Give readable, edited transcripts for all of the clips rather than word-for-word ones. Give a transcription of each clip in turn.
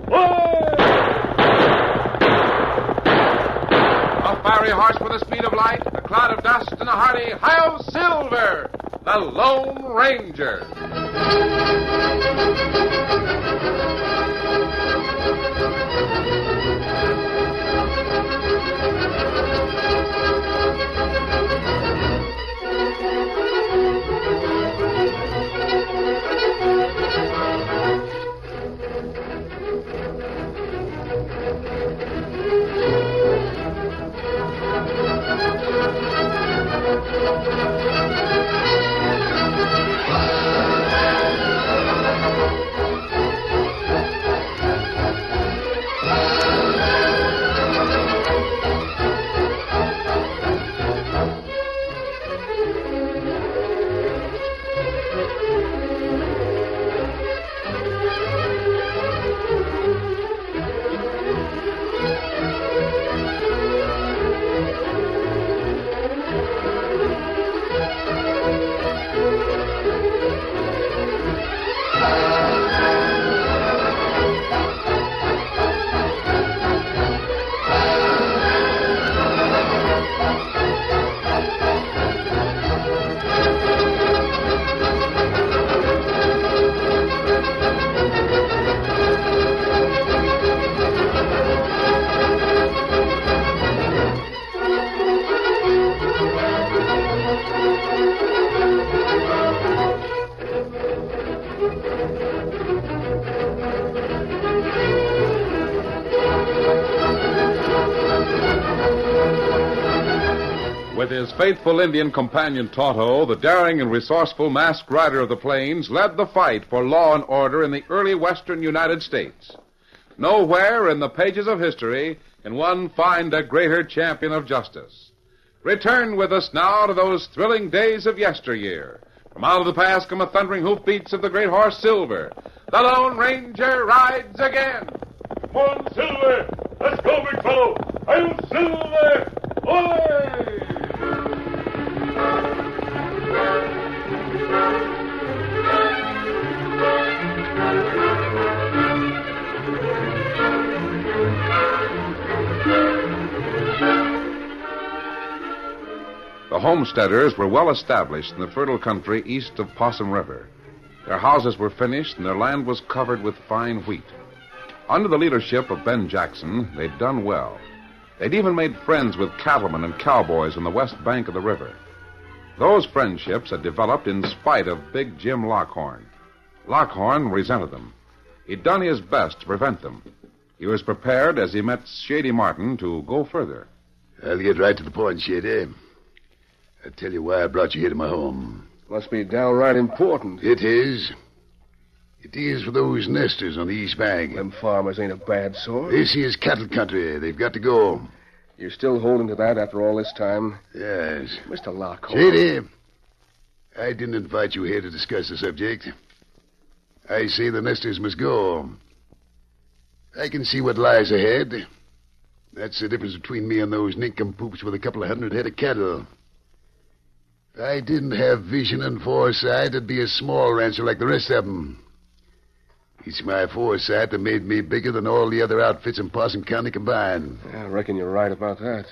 A fiery horse with the speed of light, a cloud of dust, and a hearty Hi-Yo Silver, the Lone Ranger. With his faithful Indian companion Tonto, the daring and resourceful masked rider of the plains led the fight for law and order in the early western United States. Nowhere in the pages of history can one find a greater champion of justice. Return with us now to those thrilling days of yesteryear. From out of the past come the thundering hoofbeats of the great horse Silver. The Lone Ranger rides again. Come on, Silver! Let's go, big fellow! I'll Silver! Away! The homesteaders were well established in the fertile country east of Possum River. Their houses were finished and their land was covered with fine wheat. Under the leadership of Ben Jackson, they'd done well. They'd even made friends with cattlemen and cowboys on the west bank of the river. Those friendships had developed in spite of Big Jim Lockhorn. Lockhorn resented them. He'd done his best to prevent them. He was prepared, as he met Shady Martin, to go further. I'll get right to the point, Shady. I'll tell you why I brought you here to my home. Must be downright important. It is. It is for those nesters on the east bank. Them farmers ain't a bad sort. This is cattle country. They've got to go. You're still holding to that after all this time? Yes. Mr. Lockhorn. Shady, I didn't invite you here to discuss the subject. I say the nesters must go. I can see what lies ahead. That's the difference between me and those nincompoops with a couple of hundred head of cattle. If I didn't have vision and foresight, I'd be a small rancher like the rest of them. It's my foresight that made me bigger than all the other outfits in Possum County combined. I reckon you're right about that.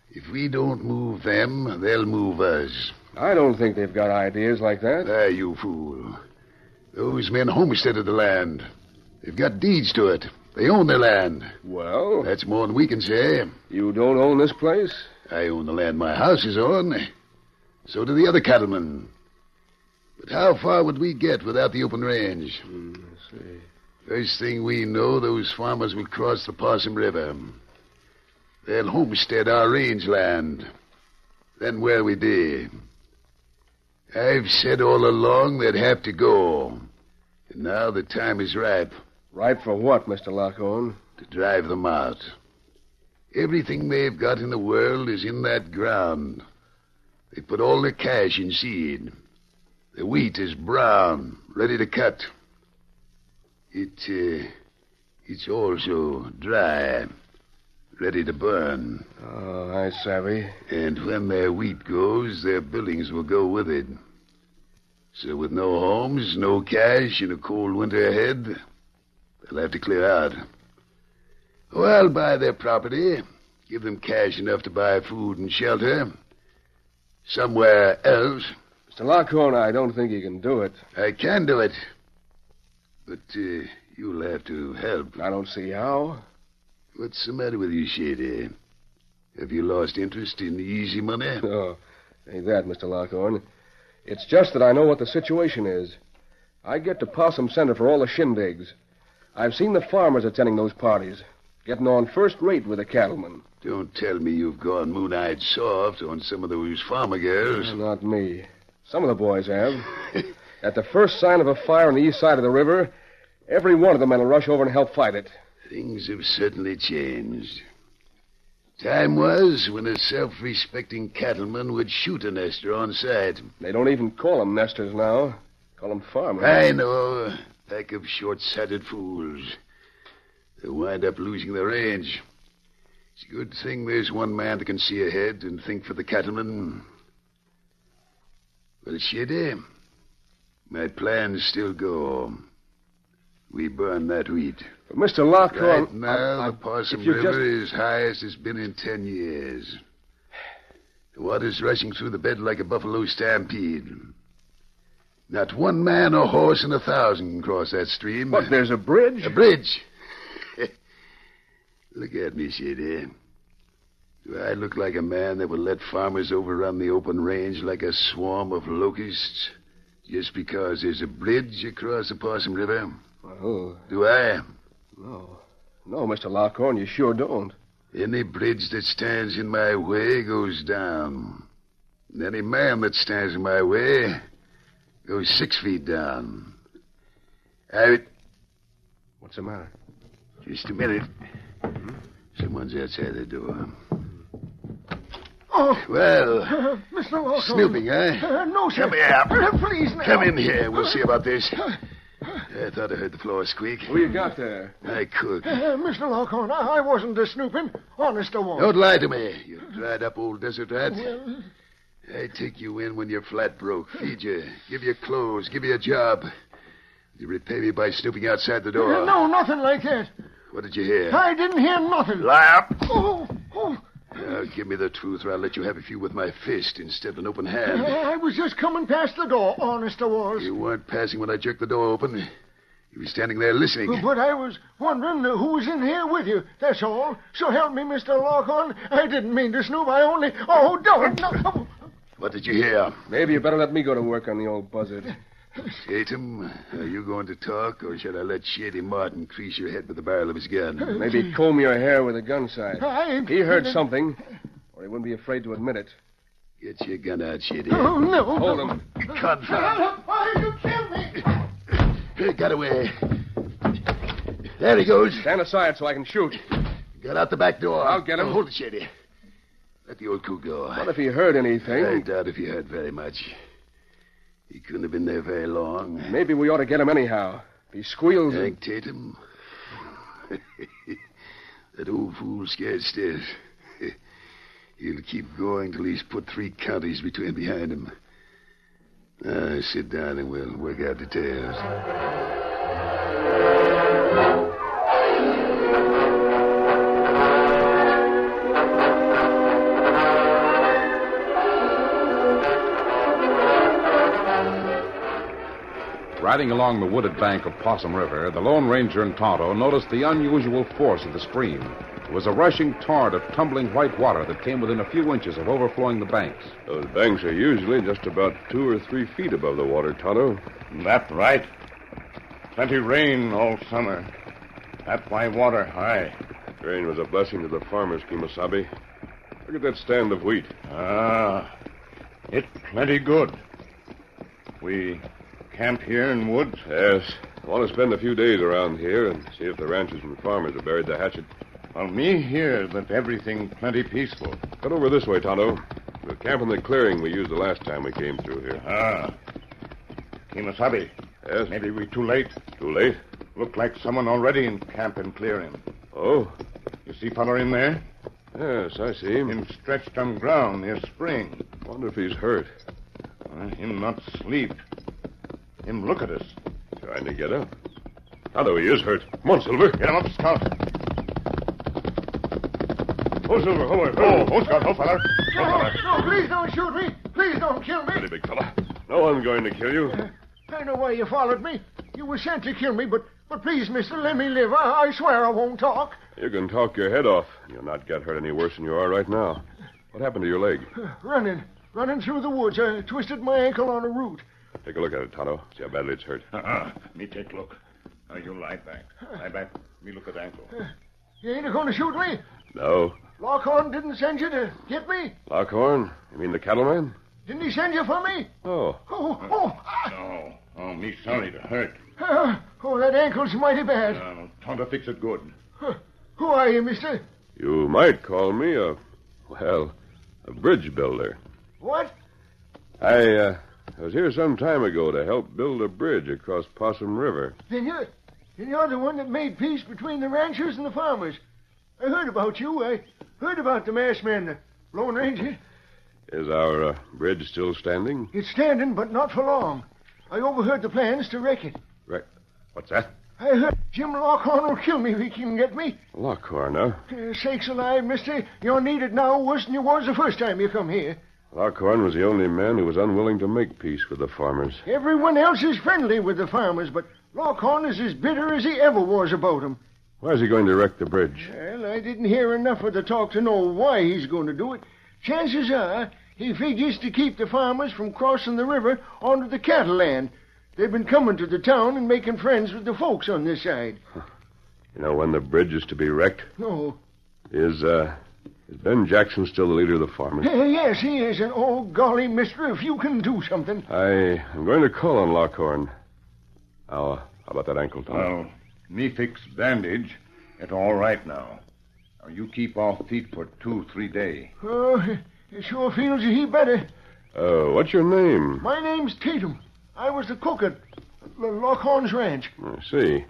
If we don't move them, they'll move us. I don't think they've got ideas like that. Ah, you fool. Those men homesteaded the land. They've got deeds to it. They own their land. Well? That's more than we can say. You don't own this place? I own the land my house is on. So do the other cattlemen. But how far would we get without the open range? Let's see. First thing we know, those farmers will cross the Possum River. They'll homestead our rangeland. Then where we be? I've said all along they'd have to go. And now the time is ripe. Ripe for what, Mr. Lockhorn? To drive them out. Everything they've got in the world is in that ground. They put all their cash in seed. The wheat is brown, ready to cut. It's also dry, ready to burn. Oh, I savvy. And when their wheat goes, their buildings will go with it. So with no homes, no cash, and a cold winter ahead, they'll have to clear out. Oh, I'll buy their property, give them cash enough to buy food and shelter. Somewhere else. Mr. Lockhorn, I don't think you can do it. I can do it. But you'll have to help. I don't see how. What's the matter with you, Shady? Have you lost interest in easy money? No, ain't that, Mr. Lockhorn. It's just that I know what the situation is. I get to Possum Center for all the shindigs. I've seen the farmers attending those parties, getting on first rate with the cattlemen. Don't tell me you've gone moon-eyed soft on some of those farmer girls. Not me. Some of the boys have. At the first sign of a fire on the east side of the river, every one of the men will rush over and help fight it. Things have certainly changed. Time was when a self-respecting cattleman would shoot a nester on sight. They don't even call them nesters now. Call them farmers. I know. Pack of short-sighted fools. They wind up losing their range. It's a good thing there's one man that can see ahead and think for the cattlemen. Well, Shady, my plans still go. We burn that wheat. But Mr. Lockhorn... Right now, the Possum River is highest it's been in 10 years. The water's rushing through the bed like a buffalo stampede. Not one man or horse in 1,000 can cross that stream. But there's a bridge? A bridge? Look at me, Shady. Do I look like a man that will let farmers overrun the open range like a swarm of locusts just because there's a bridge across the Possum River? Oh. Do I? No. No, Mr. Lockhorn, you sure don't. Any bridge that stands in my way goes down. And any man that stands in my way goes 6 feet down. What's the matter? Just a minute. Someone's outside the door. Oh. Well, Mr. Lockhorn. snooping, eh? No, sir. Come here. Please, now. Come in here. We'll see about this. I thought I heard the floor squeak. Who you got there? My cook. Mr. Lockhorn, I wasn't snooping. Honest, I wasn't. Don't lie to me, you dried-up old desert rat. Well, I take you in when you're flat broke, feed you, give you clothes, give you a job. You repay me by snooping outside the door. no, nothing like that. What did you hear? I didn't hear nothing. Lie up. Oh. Now, give me the truth, or I'll let you have a few with my fist instead of an open hand. I was just coming past the door, honest I was. You weren't passing when I jerked the door open. You were standing there listening. But I was wondering who was in here with you, that's all. So help me, Mr. Lockhorn. I didn't mean to snoop. I only... Oh, don't. No. What did you hear? Maybe you better let me go to work on the old buzzard. Tatum, are you going to talk, or should I let Shady Martin crease your head with the barrel of his gun? Maybe comb your hair with a gun sight. I... He heard something, or he wouldn't be afraid to admit it. Get your gun out, Shady. Oh, no. Hold him. Confound. Why you kill me? Got away. There he goes. Stand aside so I can shoot. Got out the back door. I'll get him. Hold it, Shady. Let the old coot go. What if he heard anything? I doubt if he heard very much. He couldn't have been there very long. Maybe we ought to get him anyhow. If he squeals... Hank Tatum. That old fool scared stiff. He'll keep going till he's put 3 counties between behind him. Now, sit down and we'll work out details. Riding along the wooded bank of Possum River, the Lone Ranger and Tonto noticed the unusual force of the stream. It was a rushing torrent of tumbling white water that came within a few inches of overflowing the banks. Those banks are usually just about 2 or 3 feet above the water, Tonto. That's right. Plenty rain all summer. That's why water high. Rain was a blessing to the farmers, Kimasabi. Look at that stand of wheat. It's plenty good. We camp here in woods? Yes. I want to spend a few days around here and see if the ranchers and farmers have buried the hatchet. Well, me hear that everything plenty peaceful. Cut over this way, Tonto. We'll camp in the clearing we used the last time we came through here. Kimasabi. Yes? Maybe we too late. Too late? Look like someone already in camp and clearing. Oh? You see feller in there? Yes, I see him. Him stretched on ground near spring. Wonder if he's hurt. Him not sleep. Him look at us. Trying to get up. Tonto, he is hurt. Come on, Silver. Get him up, Scout. Oh, Silver, oh, Scott, oh, fella. No, please don't shoot me. Please don't kill me. Steady, big fella. No one's going to kill you. I know why you followed me. You were sent to kill me, but please, mister, let me live. I swear I won't talk. You can talk your head off. You'll not get hurt any worse than you are right now. What happened to your leg? Running through the woods. I twisted my ankle on a root. Take a look at it, Tonto. See how badly it's hurt. Me take look. Now you lie back. Lie back. Me look at ankle. You ain't going to shoot me? No. Lockhorn didn't send you to get me? Lockhorn? You mean the cattleman? Didn't he send you for me? Oh. No. Oh, me sorry to hurt. That ankle's mighty bad. Tonto fix it good. Who are you, mister? You might call me a bridge builder. What? I was here some time ago to help build a bridge across Possum River. Then you're the one that made peace between the ranchers and the farmers. I heard about you. I heard about the masked man, the Lone Ranger. Is our bridge still standing? It's standing, but not for long. I overheard the plans to wreck it. What's that? I heard Jim Lockhorn will kill me if he can get me. Lockhorn, huh? Sakes alive, mister. You're needed now worse than you was the first time you come here. Lockhorn was the only man who was unwilling to make peace with the farmers. Everyone else is friendly with the farmers, but Lockhorn is as bitter as he ever was about them. Why is he going to wreck the bridge? Well, I didn't hear enough of the talk to know why he's going to do it. Chances are he figures to keep the farmers from crossing the river onto the cattle land. They've been coming to the town and making friends with the folks on this side. You know when the bridge is to be wrecked? No. Is Ben Jackson still the leader of the farmers? Yes, he is. And, oh, golly, mister, if you can do something. I'm going to call on Lockhorn. How about that ankle, Tom? Well, me fix bandage. It all right now. You keep off feet for 2-3 days. Oh, it sure feels a heap better. What's your name? My name's Tatum. I was the cook at Lockhorn's ranch. I see.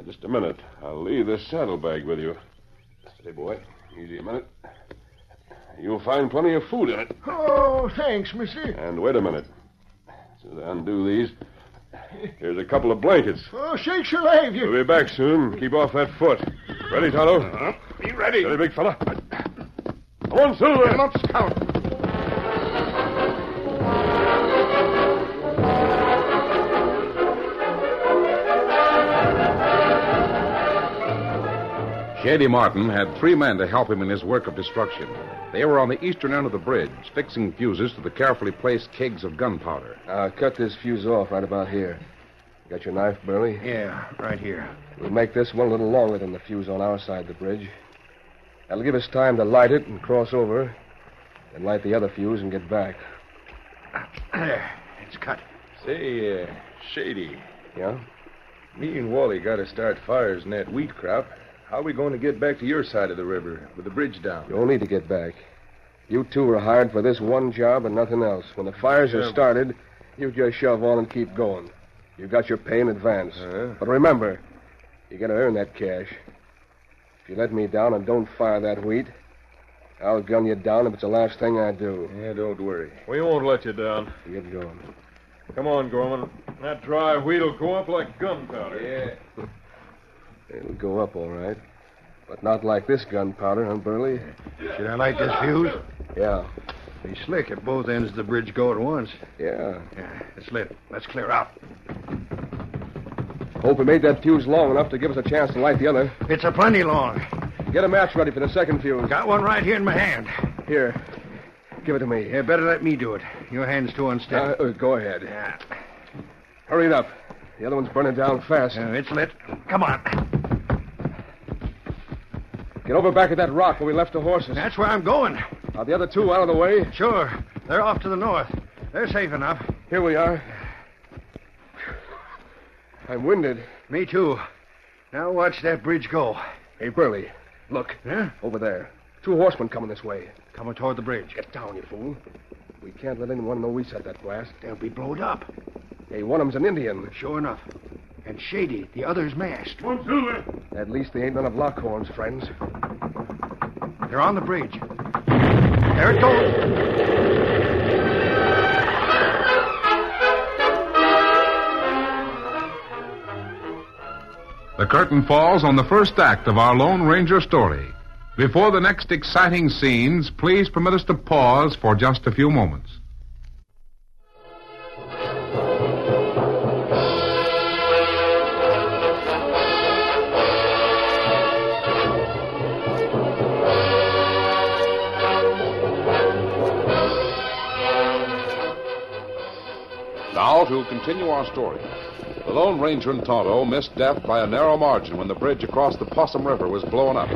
Just a minute. I'll leave this saddlebag with you. Steady, boy. Easy a minute. You'll find plenty of food in it. Oh, thanks, mister. And wait a minute. As I undo these, here's a couple of blankets. Oh, sakes alive, you. We'll be back soon. Keep off that foot. Ready, Tonto? Be ready. Steady, big fella. Come on, Silver. Come up, Scout. Shady Martin had 3 men to help him in his work of destruction. They were on the eastern end of the bridge, fixing fuses to the carefully placed kegs of gunpowder. I'll cut this fuse off right about here. Got your knife, Burley? Yeah, right here. We'll make this one a little longer than the fuse on our side of the bridge. That'll give us time to light it and cross over, then light the other fuse and get back. There, it's cut. Say, Shady, Yeah? me and Wally got to start fires in that wheat crop. How are we going to get back to your side of the river with the bridge down? You don't need to get back. You two were hired for this one job and nothing else. When the fires are started, you just shove on and keep going. You got your pay in advance. But remember, you got to earn that cash. If you let me down and don't fire that wheat, I'll gun you down if it's the last thing I do. Yeah, don't worry. We won't let you down. Get going. Come on, Gorman. That dry wheat'll go up like gunpowder. Yeah. It'll go up, all right. But not like this gunpowder, huh, Burley? Should I light this fuse? Yeah. Be slick if both ends of the bridge go at once. Yeah. It's lit. Let's clear out. Hope we made that fuse long enough to give us a chance to light the other. It's a plenty long. Get a match ready for the second fuse. Got one right here in my hand. Here. Give it to me. Yeah, better let me do it. Your hand's too unsteady. Go ahead. Yeah. Hurry it up. The other one's burning down fast. It's lit. Come on. Get over back at that rock where we left the horses. That's where I'm going. Are the other two out of the way? Sure. They're off to the north. They're safe enough. Here we are. I'm winded. Me too. Now watch that bridge go. Hey, Burley, look. Huh? Over there. 2 horsemen coming this way. Coming toward the bridge. Get down, you fool. We can't let anyone know we set that blast. They'll be blowed up. Hey, one of them's an Indian. Sure enough. And Shady, the other's masked. Come on, Silver. At least they ain't none of Lockhorn's friends. They're on the bridge. There it goes. The curtain falls on the first act of our Lone Ranger story. Before the next exciting scenes, please permit us to pause for just a few moments. Now, to continue our story. The Lone Ranger and Tonto missed death by a narrow margin when the bridge across the Possum River was blown up.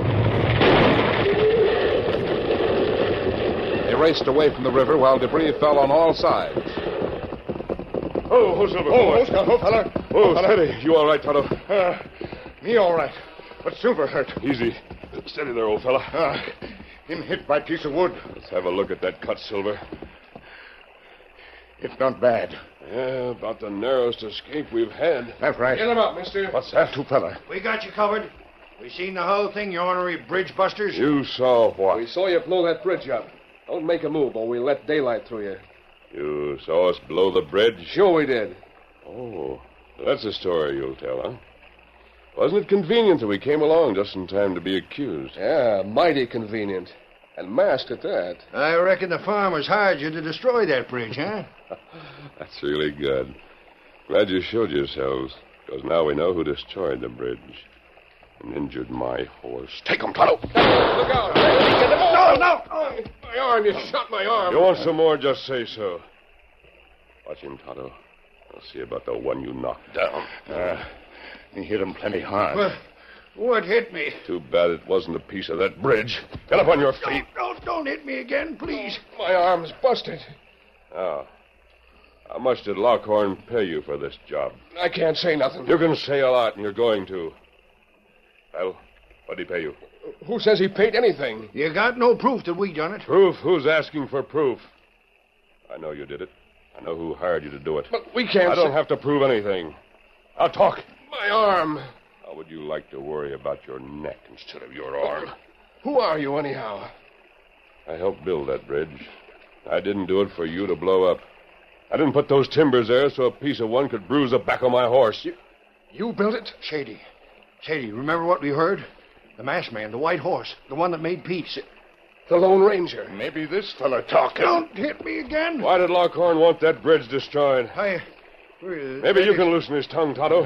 They raced away from the river while debris fell on all sides. Oh, Silver. Oh, fella. Oh, steady. You all right, Tonto? Me all right. But Silver hurt. Easy. Steady there, old fella. Him hit by piece of wood. Let's have a look at that cut, Silver. It's not bad. Yeah, about the narrowest escape we've had. That's right. Get him up, mister. What's that? Two fella. We got you covered. We seen the whole thing, you ornery bridge busters. You saw what? We saw you blow that bridge up. Don't make a move, or we'll let daylight through you. You saw us blow the bridge? Sure we did. Oh, that's a story you'll tell, huh? Wasn't it convenient that we came along just in time to be accused? Yeah, mighty convenient. And masked at that. I reckon the farmers hired you to destroy that bridge, huh? That's really good. Glad you showed yourselves, because now we know who destroyed the bridge and injured my horse. Take him, Tonto! Look out! No! My arm, you shot my arm. You want some more, just say so. Watch him, Tonto. I'll see about the one you knocked down. He hit him plenty hard. What hit me? Too bad it wasn't a piece of that bridge. Get up on your feet. Don't hit me again, please. My arm's busted. Oh. How much did Lockhorn pay you for this job? I can't say nothing. You can say a lot, and you're going to. Well, what did he pay you? Who says he paid anything? You got no proof that we done it. Proof? Who's asking for proof? I know you did it. I know who hired you to do it. But we can't I don't have to prove anything. I'll talk. My arm. How would you like to worry about your neck instead of your arm? Who are you, anyhow? I helped build that bridge. I didn't do it for you to blow up. I didn't put those timbers there so a piece of one could bruise the back of my horse. You built it? Shady, remember what we heard? The masked man, the white horse, the one that made peace. The Lone Ranger. Maybe this fella talking. Don't hit me again. Why did Lockhorn want that bridge destroyed? Maybe you can loosen his tongue, Tonto.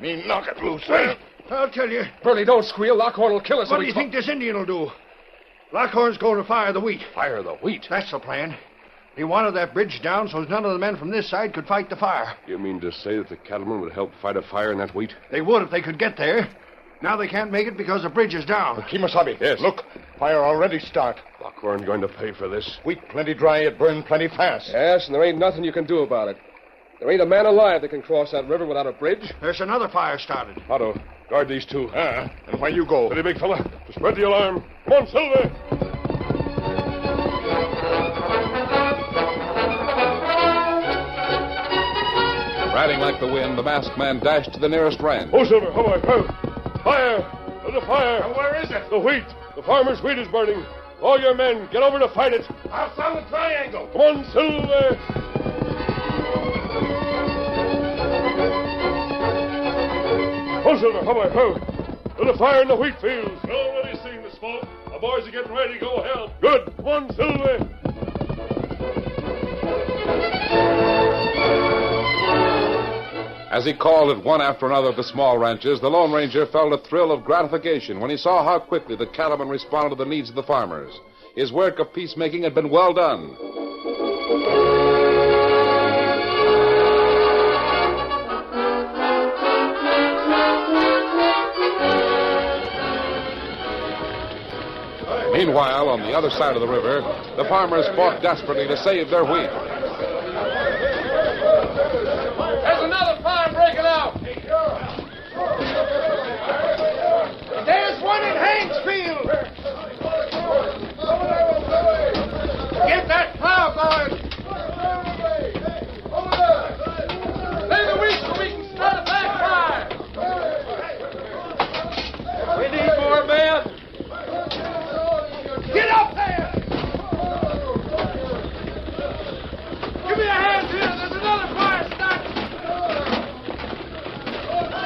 Me knock it loose. Wait, I'll tell you. Burley, don't squeal. Lockhorn will kill us. What do you think this Indian will do? Lockhorn's going to fire the wheat. Fire the wheat? That's the plan. He wanted that bridge down so none of the men from this side could fight the fire. You mean to say that the cattlemen would help fight a fire in that wheat? They would if they could get there. Now they can't make it because the bridge is down. Kimasabi. Yes. Look, fire already start. Lockhorn going to pay for this. Wheat plenty dry, it burn plenty fast. Yes, and there ain't nothing you can do about it. There ain't a man alive that can cross that river without a bridge. There's another fire started. Tonto, guard these two. And where you go? Steady, big fella. To spread the alarm. Come on, Silver. Riding like the wind, the masked man dashed to the nearest ranch. Oh, Silver, come on. Fire! There's a fire. Where is it? The wheat. The farmer's wheat is burning. All your men, get over to fight it. Outside the triangle. Come on, Silver. Oh, Silver, come on. There's a fire in the wheat fields. You're already seeing the smoke. The boys are getting ready to go help. Good. Come on, Silver. As he called at one after another of the small ranches, the Lone Ranger felt a thrill of gratification when he saw how quickly the cattlemen responded to the needs of the farmers. His work of peacemaking had been well done. Meanwhile, on the other side of the river, the farmers fought desperately to save their wheat. There's another fire breaking out. There's one in Hanksfield. Get that plow going. Lay the wheat so we can start a back fire. We need more men. Get up there. Give me a hand here. There's another fire starting.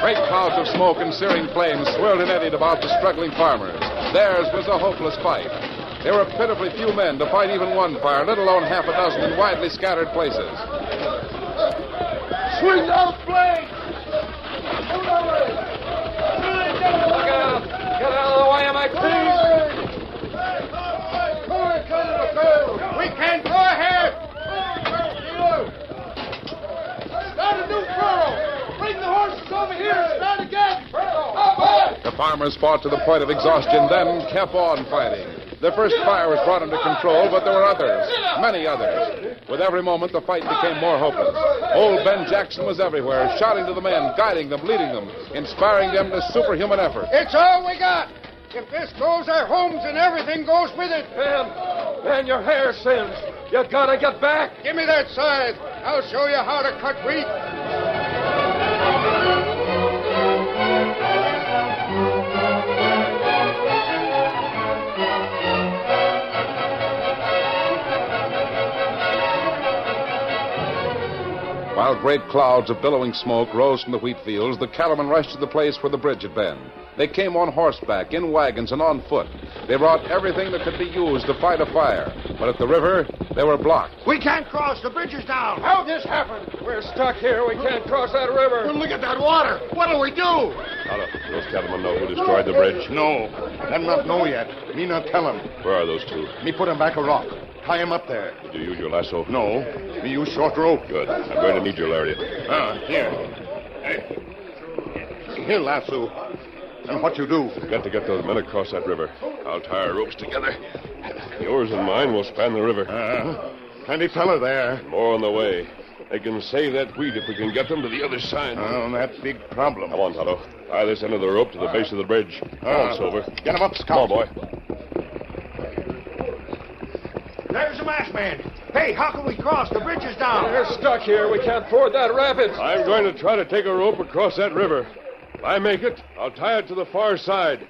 Great clouds of smoke and searing flames swirled and eddied about the struggling farmers. Theirs was a hopeless fight. There were pitifully few men to fight even one fire, let alone half a dozen in widely scattered places. Swing those blades! Look out! Get out of the way of my team! We can't go ahead! Start a new furrow! Bring the horses over here and start again! The farmers fought to the point of exhaustion, then kept on fighting. The first fire was brought under control, but there were others, many others. With every moment, the fight became more hopeless. Old Ben Jackson was everywhere, shouting to the men, guiding them, leading them, inspiring them to superhuman effort. It's all we got! If this goes, our homes and everything goes with it! Man, your hair sins. You gotta get back. Give me that scythe. I'll show you how to cut wheat. While great clouds of billowing smoke rose from the wheat fields, the cattlemen rushed to the place where the bridge had been. They came on horseback, in wagons, and on foot. They brought everything that could be used to fight a fire. But at the river, they were blocked. We can't cross. The bridge is down. How'd this happen? We're stuck here. We can't cross that river. Look at that water. What'll we do? Tonto, those cattlemen know who destroyed the bridge. No, them not know yet. Me not tell them. Where are those two? Me put them back a rock. Tie him up there. Did you use your lasso? No, me use short rope. Good. I'm going to need your lariat. Here. Hey. Here, lasso. And what you do? We've got to get those men across that river. I'll tie our ropes together. Yours and mine will span the river. Plenty fella there. More on the way. They can save that wheat if we can get them to the other side. Oh, that big problem. Come on, Tonto. Tie this end of the rope to the base of the bridge. Come on, Silver. Get him up, Scout. Come on, boy. There's the masked man. Hey, how can we cross? The bridge is down. We're stuck here. We can't ford that rapid. I'm going to try to take a rope across that river. If I make it, I'll tie it to the far side.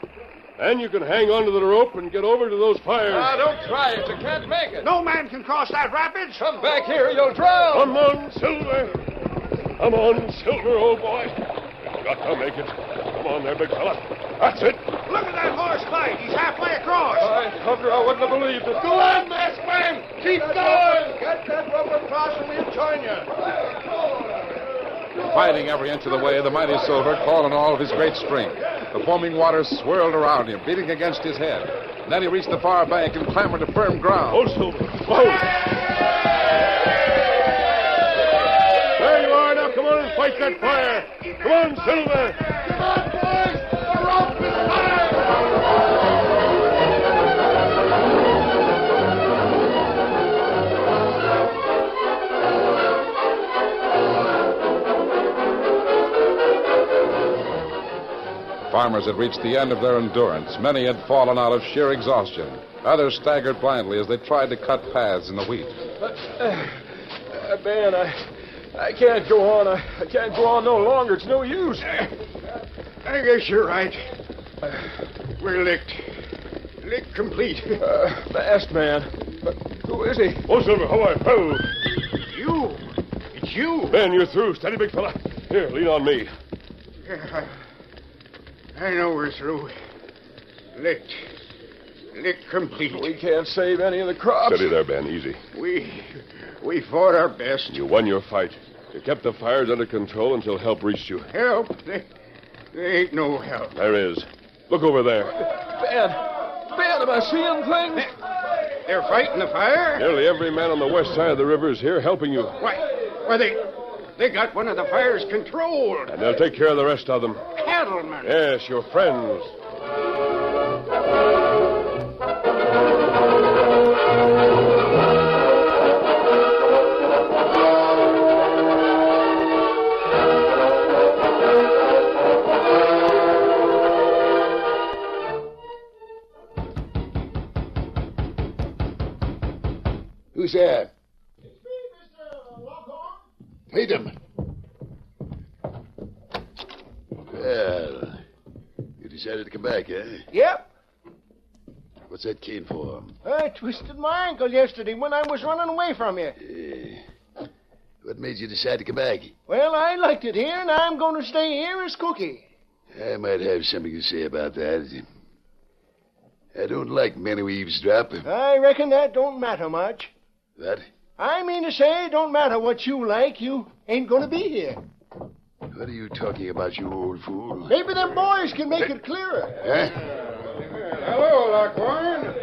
Then you can hang onto the rope and get over to those fires. Don't try it. You can't make it. No man can cross that rapids. Come back here. You'll drown. Come on, Silver. Come on, Silver, old boy. You've got to make it. Come on there, big fella. That's it. Look at that horse fight. He's halfway across. Thunder, I wouldn't have believed it. Go on, masked man. Keep going. Get that rope across and we'll join you. Fighting every inch of the way, the mighty Silver called on all of his great strength. The foaming waters swirled around him, beating against his head. And then he reached the far bank and clambered to firm ground. Oh, Silver. Whoa. There you are. Now come on and fight that fire. Come on, Silver. Come on, boys. The rope is tied. Farmers had reached the end of their endurance. Many had fallen out of sheer exhaustion. Others staggered blindly as they tried to cut paths in the wheat. Ben, I can't go on. I can't go on no longer. It's no use. I guess you're right. We're licked. Licked complete. Masked man. Who is he? Oh, Silver, how are you? Oh. You. It's you. Ben, you're through. Steady, big fella. Here, lean on me. Yeah, I know we're through. Licked. Licked complete. We can't save any of the crops. Steady there, Ben. Easy. We fought our best. You won your fight. You kept the fires under control until help reached you. Help? There ain't no help. There is. Look over there. Ben, am I seeing things? They're fighting the fire? Nearly every man on the west side of the river is here helping you. Why, they got one of the fires controlled. And they'll take care of the rest of them. Cattlemen. Yes, your friends. Who's there? It's me, Mr. Lockhorn. Meet him. Well, you decided to come back, eh? Yep. What's that cane for? I twisted my ankle yesterday when I was running away from you. What made you decide to come back? Well, I liked it here, and I'm going to stay here as cookie. I might have something to say about that. I don't like men who eavesdrop. I reckon that don't matter much. What? I mean to say, it don't matter what you like. You ain't going to be here. What are you talking about, you old fool? Maybe them boys can make it clearer. Huh? Hello, Lockhorn.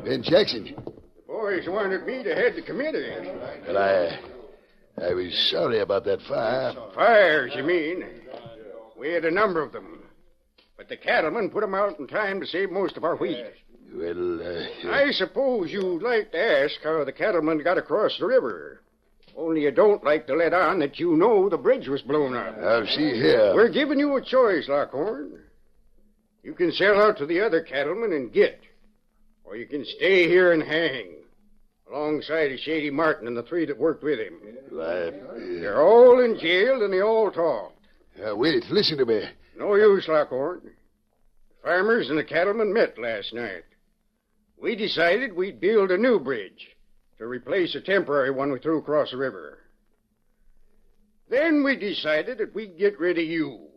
Ben Jackson. The boys wanted me to head the committee. Well, I was sorry about that fire. Fires, you mean? We had a number of them. But the cattlemen put 'em out in time to save most of our wheat. Well, I suppose you'd like to ask how the cattlemen got across the river. Only you don't like to let on that you know the bridge was blown up. Now, see here. We're giving you a choice, Lockhorn. You can sell out to the other cattlemen and get. Or you can stay here and hang. Alongside of Shady Martin and the three that worked with him. They're all in jail and they all talked. Wait, listen to me. No use, Lockhorn. The farmers and the cattlemen met last night. We decided we'd build a new bridge to replace a temporary one we threw across the river. Then we decided that we'd get rid of you,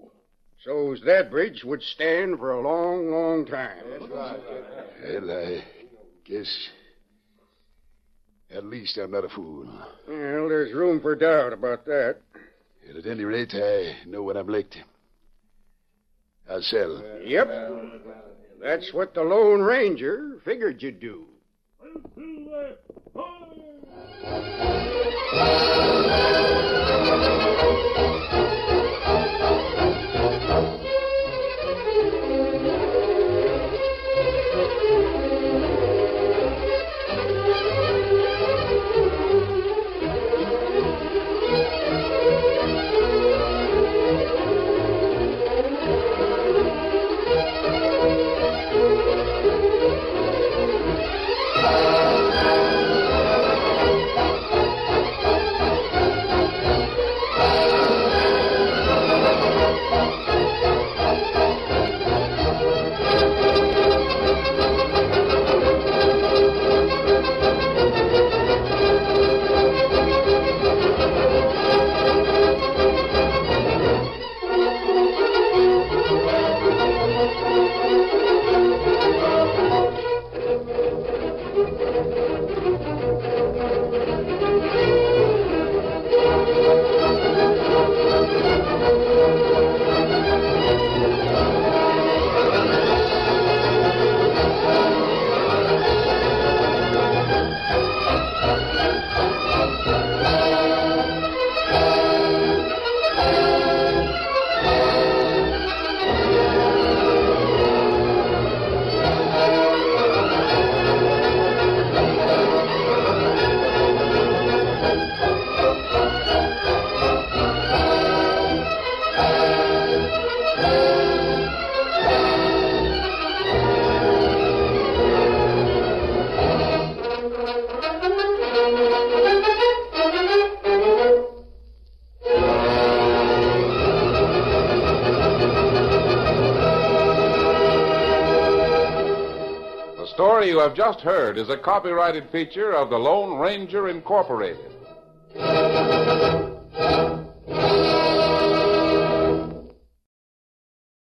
so's that bridge would stand for a long, long time. Well, I guess at least I'm not a fool. Well, there's room for doubt about that. At any rate, I know when I'm licked. I'll sell. Yep. That's what the Lone Ranger figured you'd do. The story you have just heard is a copyrighted feature of the Lone Ranger Incorporated.